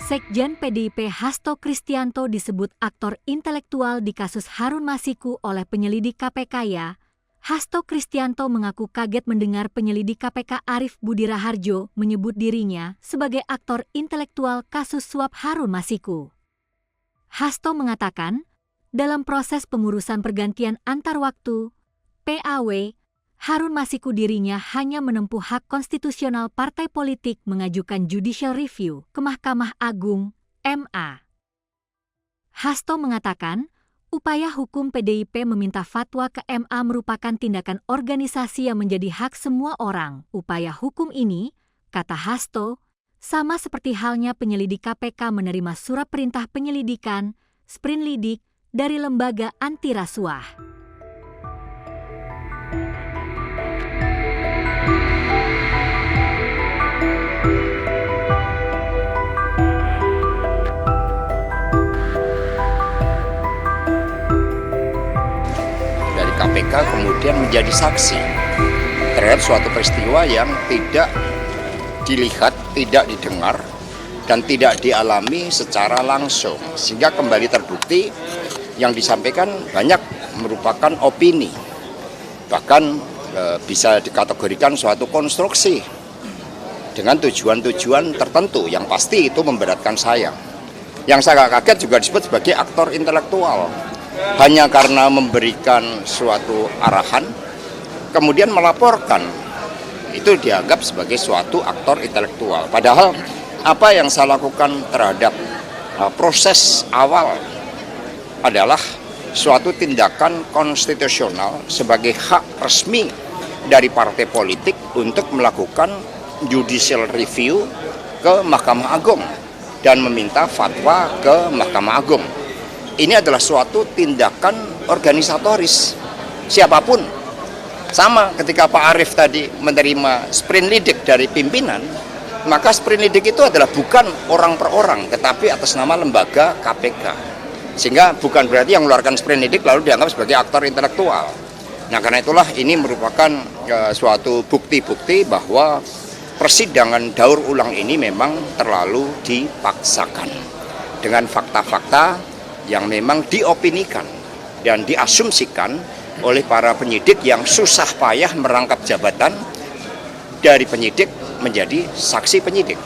Sekjen PDIP Hasto Kristianto disebut aktor intelektual di kasus Harun Masiku oleh penyelidik KPK ya. Hasto Kristianto mengaku kaget mendengar penyelidik KPK Arief Budi Raharjo menyebut dirinya sebagai aktor intelektual kasus suap Harun Masiku. Hasto mengatakan, dalam proses pengurusan pergantian antar waktu, PAW, Harun Masiku dirinya hanya menempuh hak konstitusional partai politik mengajukan judicial review ke Mahkamah Agung, MA. Hasto mengatakan, upaya hukum PDIP meminta fatwa ke MA merupakan tindakan organisasi yang menjadi hak semua orang. Upaya hukum ini, kata Hasto, sama seperti halnya penyelidik KPK menerima surat perintah penyelidikan, sprinlidik, dari lembaga anti rasuah. KPK kemudian menjadi saksi terhadap suatu peristiwa yang tidak dilihat, tidak didengar, dan tidak dialami secara langsung. Sehingga kembali terbukti yang disampaikan banyak merupakan opini. Bahkan bisa dikategorikan suatu konstruksi dengan tujuan-tujuan tertentu yang pasti itu memberatkan saya. Yang saya kaget juga disebut sebagai aktor intelektual. Hanya karena memberikan suatu arahan, kemudian melaporkan, itu dianggap sebagai suatu aktor intelektual. Padahal apa yang saya lakukan terhadap proses awal adalah suatu tindakan konstitusional sebagai hak resmi dari partai politik untuk melakukan judicial review ke Mahkamah Agung dan meminta fatwa ke Mahkamah Agung. Ini adalah suatu tindakan organisatoris. Siapapun, sama ketika Pak Arief tadi menerima sprinlidik dari pimpinan, maka sprinlidik itu adalah bukan orang per orang, tetapi atas nama lembaga KPK. Sehingga bukan berarti yang mengeluarkan sprinlidik lalu dianggap sebagai aktor intelektual. Nah, karena itulah ini merupakan suatu bukti-bukti bahwa persidangan daur ulang ini memang terlalu dipaksakan dengan fakta-fakta yang memang diopinikan dan diasumsikan oleh para penyidik yang susah payah merangkap jabatan dari penyidik menjadi saksi penyidik.